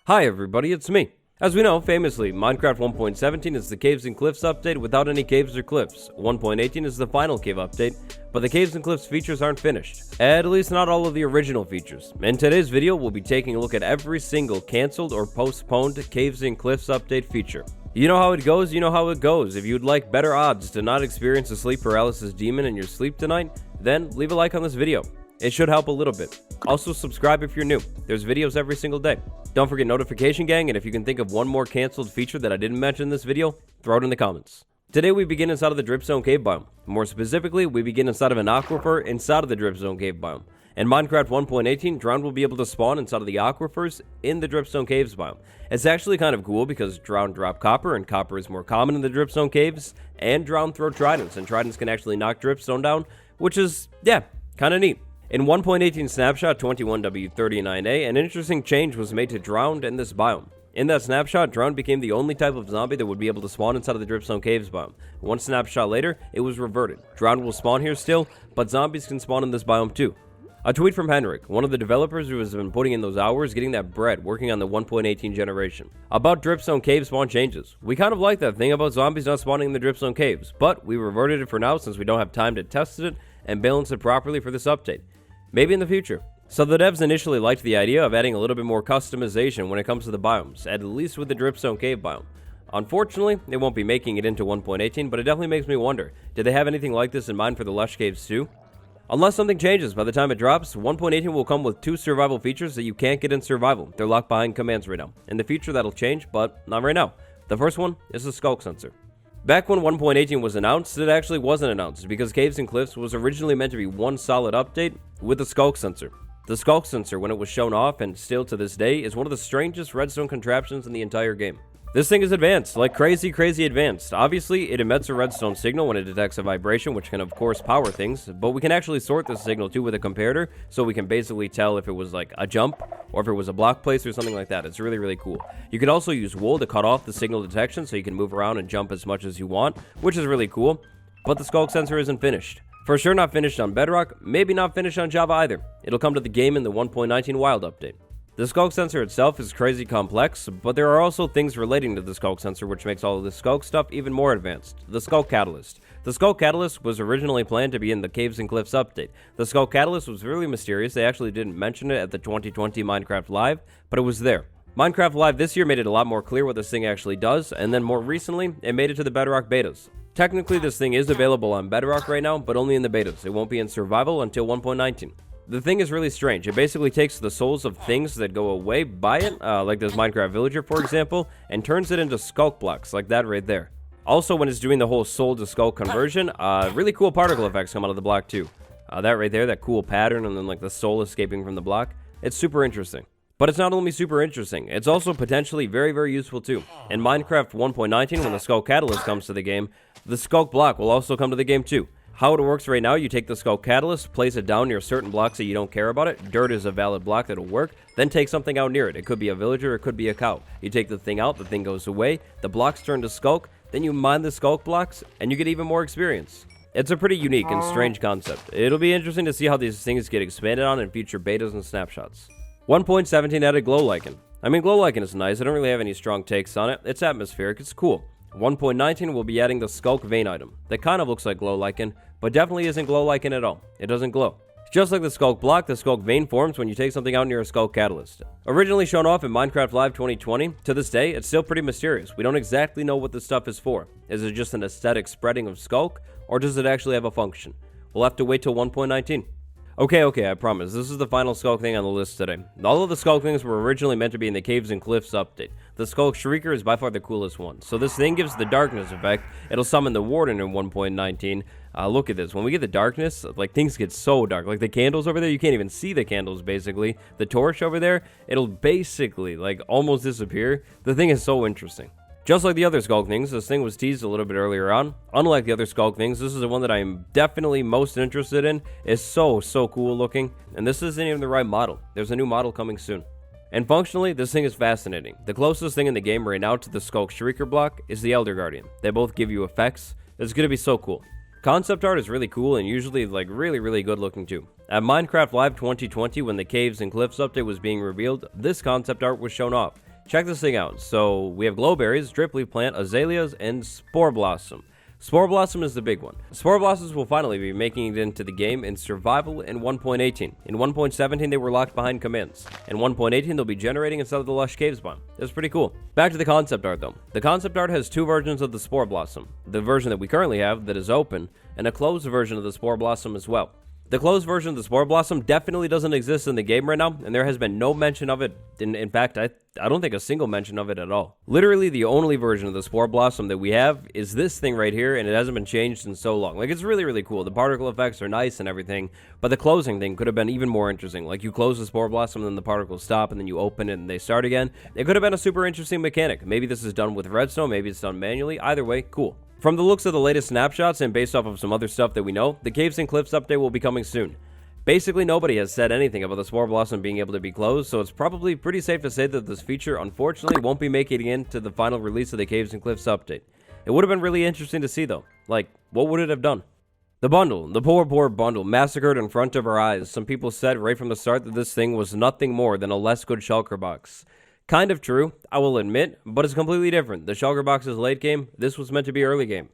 Hi everybody, it's me. As we know, famously, Minecraft 1.17 is the Caves and Cliffs update without any caves or cliffs. 1.18 is the final cave update, but the Caves and Cliffs features aren't finished. At least not all of the original features. In today's video, we'll be taking a look at every single cancelled or postponed Caves and Cliffs update feature. You know how it goes, you know how it goes. If you'd like better odds to not experience a sleep paralysis demon in your sleep tonight, then leave a like on this video. It should help a little bit. Also subscribe if you're new. There's videos every single day. Don't forget notification gang, and if you can think of one more cancelled feature that I didn't mention in this video, throw it in the comments. Today we begin inside of the Dripzone cave biome. More specifically, we begin inside of an aquifer inside of the Dripzone cave biome. In Minecraft 1.18, Drowned will be able to spawn inside of the aquifers in the Dripzone caves biome. It's actually kind of cool because Drowned drop copper, and copper is more common in the Dripzone caves, and Drowned throw tridents, and tridents can actually knock Dripstone down, which is, yeah, kind of neat. In 1.18 snapshot 21W39A, an interesting change was made to Drowned in this biome. In that snapshot, Drowned became the only type of zombie that would be able to spawn inside of the Dripzone caves biome. One snapshot later, it was reverted. Drowned will spawn here still, but zombies can spawn in this biome too. A tweet from Henrik, one of the developers who has been putting in those hours getting that bread working on the 1.18 generation. About Dripzone cave spawn changes. We kind of like that thing about zombies not spawning in the Dripzone caves, but we reverted it for now since we don't have time to test it and balance it properly for this update. Maybe in the future. So the devs initially liked the idea of adding a little bit more customization when it comes to the biomes, at least with the Dripzone cave biome. Unfortunately, they won't be making it into 1.18, but it definitely makes me wonder, did they have anything like this in mind for the Lush Caves too? Unless something changes by the time it drops, 1.18 will come with 2 survival features that you can't get in survival. They're locked behind commands right now. In the future that'll change, but not right now. The first one is the skulk sensor. Back when 1.18 was announced, it actually wasn't announced because Caves and Cliffs was originally meant to be one solid update with the skulk sensor. The skulk sensor, when it was shown off, and still to this day, is one of the strangest redstone contraptions in the entire game. This thing is advanced, like crazy advanced. Obviously, it emits a redstone signal when it detects a vibration, which can of course power things, but we can actually sort this signal too with a comparator, so we can basically tell if it was like a jump, or if it was a block place or something like that. It's really cool. You could also use wool to cut off the signal detection, so you can move around and jump as much as you want, which is really cool, but the skulk sensor isn't finished. For sure not finished on Bedrock, maybe not finished on Java either. It'll come to the game in the 1.19 Wild update. The skulk sensor itself is crazy complex, but there are also things relating to the skulk sensor which makes all of this skulk stuff even more advanced. The skulk catalyst. The skulk catalyst was originally planned to be in the Caves and Cliffs update. The skulk catalyst was really mysterious. They actually didn't mention it at the 2020 Minecraft Live, but it was there. Minecraft Live this year made it a lot more clear what this thing actually does, and then more recently, it made it to the Bedrock betas. Technically, this thing is available on Bedrock right now, but only in the betas. It won't be in survival until 1.19. The thing is really strange. It basically takes the souls of things that go away by it, like this Minecraft villager for example, and turns it into skulk blocks, like that right there. Also, when it's doing the whole soul to skulk conversion, really cool particle effects come out of the block too. That right there, that cool pattern, and then like the soul escaping from the block. It's super interesting. But it's not only super interesting, it's also potentially very useful too. In Minecraft 1.19, when the skulk catalyst comes to the game, the skulk block will also come to the game too. How it works right now, you take the skulk catalyst, place it down near certain blocks that you don't care about it. Dirt is a valid block that'll work. Then take something out near it. It could be a villager, it could be a cow. You take the thing out, the thing goes away, the blocks turn to skulk, then you mine the skulk blocks, and you get even more experience. It's a pretty unique and strange concept. It'll be interesting to see how these things get expanded on in future betas and snapshots. 1.17 added glow lichen. I mean, glow lichen is nice. I don't really have any strong takes on it. It's atmospheric, it's cool. 1.19 will be adding the skulk vein item. That kind of looks like glow lichen, but definitely isn't glow lichen at all. It doesn't glow. Just like the skulk block, the skulk vein forms when you take something out near a skulk catalyst. Originally shown off in Minecraft Live 2020, to this day, it's still pretty mysterious. We don't exactly know what this stuff is for. Is it just an aesthetic spreading of skulk, or does it actually have a function? We'll have to wait till 1.19. Okay, I promise. This is the final skulk thing on the list today. All of the skulk things were originally meant to be in the Caves and Cliffs update. The skulk shrieker is by far the coolest one. So this thing gives the darkness effect. It'll summon the Warden in 1.19. Look at this. When we get the darkness, like things get so dark. Like the candles over there, you can't even see the candles basically. The torch over there, it'll basically like almost disappear. The thing is so interesting. Just like the other skulk things, this thing was teased a little bit earlier on. Unlike the other skulk things, this is the one that I'm definitely most interested in. It's so cool looking. And this isn't even the right model. There's a new model coming soon. And functionally, this thing is fascinating. The closest thing in the game right now to the skulk shrieker block is the Elder Guardian. They both give you effects. It's gonna be so cool. Concept art is really cool and usually like really good looking too. At Minecraft Live 2020, when the Caves and Cliffs update was being revealed, this concept art was shown off. Check this thing out. So we have glowberries, drip leaf plant, azaleas, and spore blossom. Spore Blossom is the big one. Spore Blossoms will finally be making it into the game in survival in 1.18. In 1.17, they were locked behind commands. In 1.18, they'll be generating inside of the Lush Caves biome. That's pretty cool. Back to the concept art though. The concept art has two versions of the Spore Blossom. The version that we currently have that is open, and a closed version of the Spore Blossom as well. The closed version of the Spore Blossom definitely doesn't exist in the game right now, and there has been no mention of it. In fact, I don't think a single mention of it at all. Literally, the only version of the Spore Blossom that we have is this thing right here, and it hasn't been changed in so long. Like, it's really, really cool. The particle effects are nice and everything, but the closing thing could have been even more interesting. Like, you close the Spore Blossom, and then the particles stop, and then you open it, and they start again. It could have been a super interesting mechanic. Maybe this is done with redstone, maybe it's done manually. Either way, cool. From the looks of the latest snapshots, and based off of some other stuff that we know, the Caves and Cliffs update will be coming soon. Basically, nobody has said anything about the Spore Blossom being able to be closed, so it's probably pretty safe to say that this feature, unfortunately, won't be making it into the final release of the Caves and Cliffs update. It would have been really interesting to see, though. Like, what would it have done? The bundle, the poor bundle, massacred in front of our eyes. Some people said right from the start that this thing was nothing more than a less good shulker box. Kind of true, I will admit, but it's completely different. The shulker box is late game. This was meant to be early game.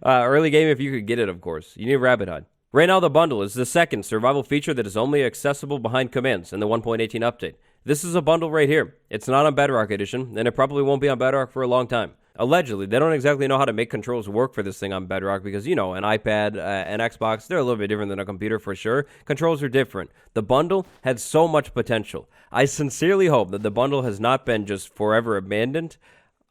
Early game if you could get it, of course. You need rabbit hide. Right now, the bundle is the second survival feature that is only accessible behind commands in the 1.18 update. This is a bundle right here. It's not on Bedrock Edition, and it probably won't be on Bedrock for a long time. Allegedly, they don't exactly know how to make controls work for this thing on Bedrock because, you know, an iPad, an Xbox, they're a little bit different than a computer for sure. Controls are different. The bundle had so much potential. I sincerely hope that the bundle has not been just forever abandoned.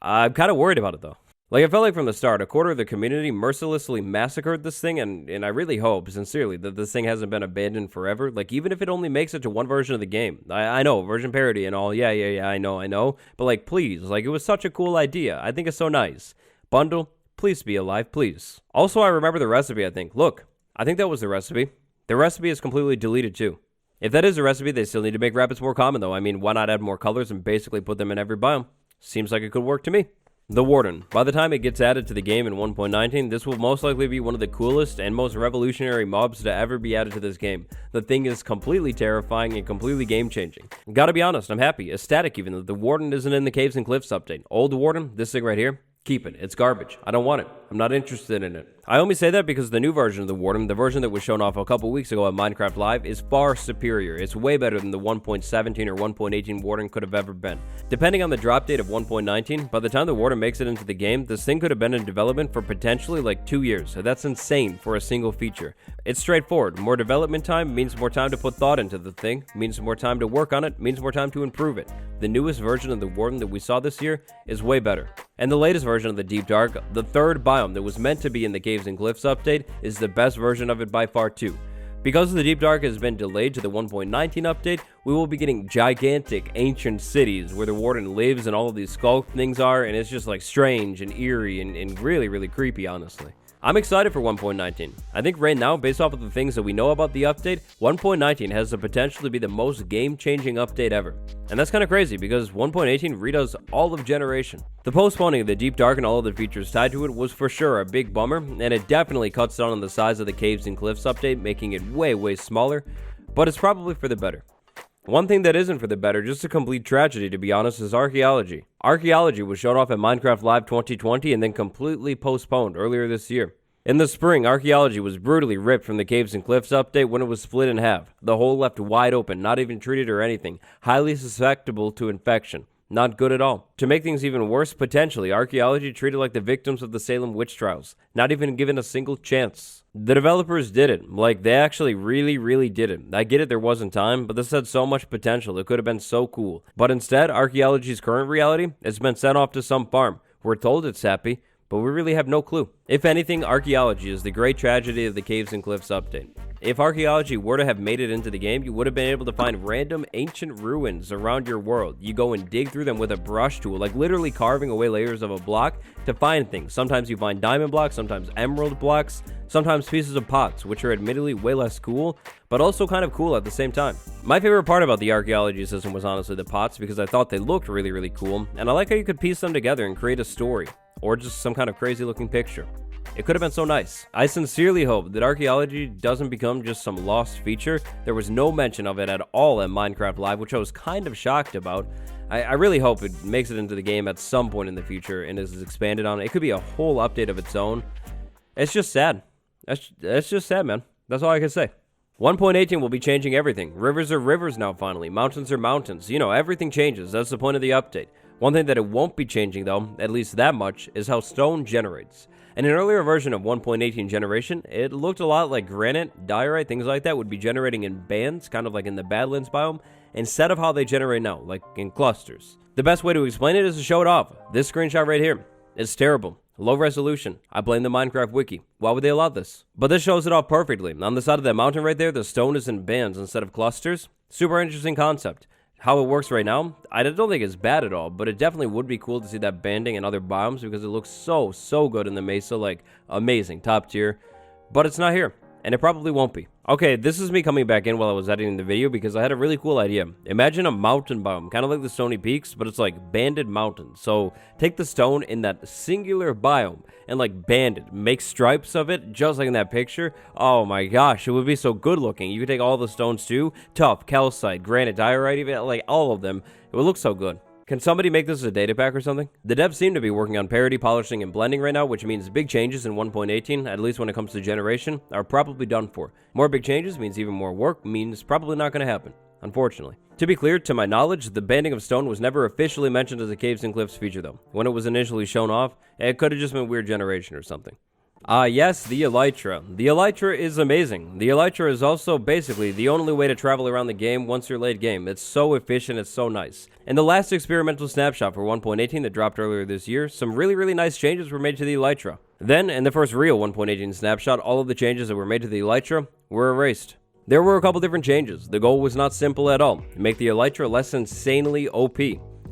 I'm kind of worried about it, though. Like, I felt like from the start, a quarter of the community mercilessly massacred this thing, and I really hope, sincerely, that this thing hasn't been abandoned forever. Like, even if it only makes it to one version of the game. I know, version parity and all, yeah, I know. But, like, please, like, it was such a cool idea. I think it's so nice. Bundle, please be alive, please. Also, I remember the recipe, I think. Look, I think that was the recipe. The recipe is completely deleted, too. If that is the recipe, they still need to make rabbits more common, though. I mean, why not add more colors and basically put them in every biome? Seems like it could work to me. The Warden. By the time it gets added to the game in 1.19, this will most likely be one of the coolest and most revolutionary mobs to ever be added to this game. The thing is completely terrifying and completely game-changing. Gotta be honest, I'm happy, ecstatic even, that the Warden isn't in the Caves and Cliffs update. Old Warden, this thing right here, keep it. It's garbage. I don't want it. I'm not interested in it. I only say that because the new version of the Warden, the version that was shown off a couple weeks ago at Minecraft Live, is far superior. It's way better than the 1.17 or 1.18 Warden could have ever been. Depending on the drop date of 1.19, by the time the Warden makes it into the game, this thing could have been in development for potentially like 2 years. So that's insane for a single feature. It's straightforward. More development time means more time to put thought into the thing, means more time to work on it, means more time to improve it. The newest version of the Warden that we saw this year is way better. And the latest version of the Deep Dark, the third biome that was meant to be in the Caves and Cliffs update, is the best version of it by far too. Because the Deep Dark has been delayed to the 1.19 update, we will be getting gigantic ancient cities where the Warden lives and all of these skull things are, and it's just like strange and eerie and really, really creepy, honestly. I'm excited for 1.19. I think right now, based off of the things that we know about the update, 1.19 has the potential to be the most game-changing update ever. And that's kind of crazy because 1.18 redoes all of Generation. The postponing of the Deep Dark and all of the features tied to it was for sure a big bummer, and it definitely cuts down on the size of the Caves and Cliffs update, making it way smaller, but it's probably for the better. One thing that isn't for the better, just a complete tragedy to be honest, is archaeology. Archaeology was shown off at Minecraft Live 2020 and then completely postponed earlier this year. In the spring, archaeology was brutally ripped from the Caves and Cliffs update when it was split in half. The hole left wide open, not even treated or anything, highly susceptible to infection. Not good at all. To make things even worse, potentially, archaeology treated like the victims of the Salem witch trials, not even given a single chance. The developers did it. Like, they actually really did it. I get it, there wasn't time, but this had so much potential. It could have been so cool. But instead, archaeology's current reality has been sent off to some farm. We're told it's happy, but we really have no clue. If anything, archaeology is the great tragedy of the Caves and Cliffs update. If archaeology were to have made it into the game, you would have been able to find random ancient ruins around your world. You go and dig through them with a brush tool, like literally carving away layers of a block to find things. Sometimes you find diamond blocks, sometimes emerald blocks, sometimes pieces of pots, which are admittedly way less cool, but also kind of cool at the same time. My favorite part about the archaeology system was honestly the pots, because I thought they looked really cool, and I like how you could piece them together and create a story, or just some kind of crazy looking picture. It could have been so nice. I sincerely hope that archaeology doesn't become just some lost feature. There was no mention of it at all at Minecraft Live, which I was kind of shocked about. I really hope it makes it into the game at some point in the future and is expanded on. It could be a whole update of its own. It's just sad. That's just sad, man. That's all I can say. 1.18 will be changing everything. Rivers are rivers now, finally. Mountains are mountains. You know, everything changes. That's the point of the update. One thing that it won't be changing, though, at least that much, is how stone generates. In an earlier version of 1.18 generation, it looked a lot like granite, diorite, things like that would be generating in bands, kind of like in the Badlands biome, instead of how they generate now, like in clusters. The best way to explain it is to show it off. This screenshot right here. It's terrible. Low resolution. I blame the Minecraft wiki. Why would they allow this? But this shows it off perfectly. On the side of that mountain right there, the stone is in bands instead of clusters. Super interesting concept. How it works right now, I don't think it's bad at all, but it definitely would be cool to see that banding in other biomes because it looks so good in the Mesa, like amazing, top tier. But it's not here, and it probably won't be. Okay, this is me coming back in while I was editing the video because I had a really cool idea. Imagine a mountain biome, kind of like the Stony Peaks, but it's like banded mountains. So take the stone in that singular biome and like band it, make stripes of it, just like in that picture. Oh my gosh, it would be so good looking. You could take all the stones too, tough, calcite, granite, diorite, even like all of them. It would look so good. Can somebody make this a data pack or something? The devs seem to be working on parity, polishing, and blending right now, which means big changes in 1.18, at least when it comes to generation, are probably done for. More big changes means even more work, means probably not going to happen, unfortunately. To be clear, to my knowledge, the banding of stone was never officially mentioned as a Caves and Cliffs feature though. When it was initially shown off, it could have just been weird generation or something. Yes, the Elytra. The Elytra is amazing. The Elytra is also basically the only way to travel around the game once you're late game. It's so efficient, it's so nice. In the last experimental snapshot for 1.18 that dropped earlier this year, some really nice changes were made to the Elytra. Then, in the first real 1.18 snapshot, all of the changes that were made to the Elytra were erased. There were a couple different changes. The goal was not simple at all. Make the Elytra less insanely OP.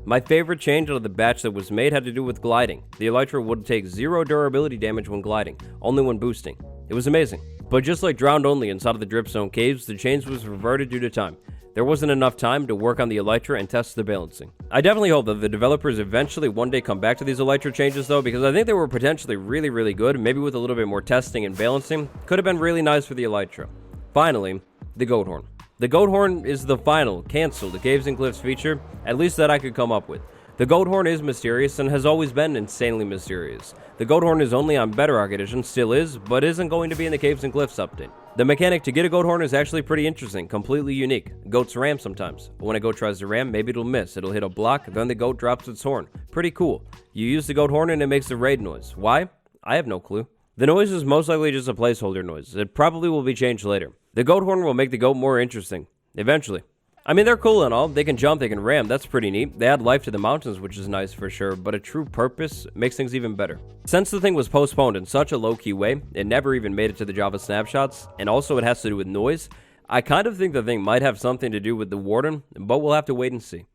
My favorite change out of the batch that was made had to do with gliding. The Elytra would take 0 durability damage when gliding, only when boosting. It was amazing. But just like Drowned Only inside of the Dripstone Caves, the change was reverted due to time. There wasn't enough time to work on the Elytra and test the balancing. I definitely hope that the developers eventually one day come back to these Elytra changes though, because I think they were potentially really good, maybe with a little bit more testing and balancing. Could have been really nice for the Elytra. Finally, the Goat Horn. The Goat Horn is the final, cancelled Caves and Cliffs feature, at least that I could come up with. The Goat Horn is mysterious and has always been insanely mysterious. The Goat Horn is only on Bedrock Edition, still is, but isn't going to be in the Caves and Cliffs update. The mechanic to get a Goat Horn is actually pretty interesting, completely unique. Goats ram sometimes, but when a goat tries to ram, maybe it'll miss. It'll hit a block, then the goat drops its horn. Pretty cool. You use the Goat Horn and it makes a raid noise. Why? I have no clue. The noise is most likely just a placeholder noise. It probably will be changed later. The Goat Horn will make the goat more interesting. Eventually. I mean, they're cool and all. They can jump, they can ram. That's pretty neat. They add life to the mountains, which is nice for sure, but a true purpose makes things even better. Since the thing was postponed in such a low-key way, it never even made it to the Java snapshots, and also it has to do with noise, I kind of think the thing might have something to do with the Warden, but we'll have to wait and see.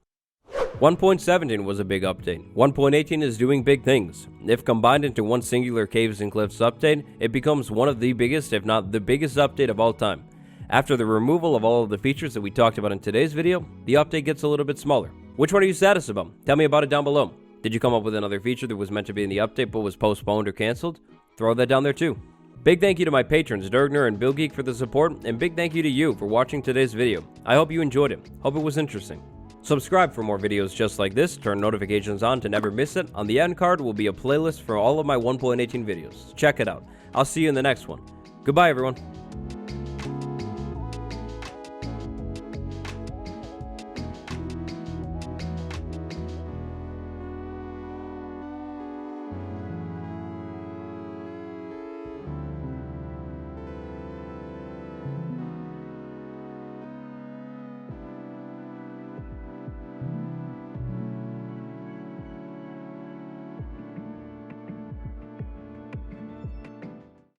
1.17 was a big update. 1.18 is doing big things. If combined into one singular Caves and Cliffs update, it becomes one of the biggest, if not the biggest update of all time. After the removal of all of the features that we talked about in today's video, the update gets a little bit smaller. Which one are you saddest about? Tell me about it down below. Did you come up with another feature that was meant to be in the update but was postponed or cancelled? Throw that down there too. Big thank you to my patrons Dergner and Bill Geek for the support, and big thank you to you for watching today's video. I hope you enjoyed it. Hope it was interesting. Subscribe for more videos just like this, turn notifications on to never miss it. On the end card will be a playlist for all of my 1.18 videos. Check it out. I'll see you in the next one. Goodbye everyone.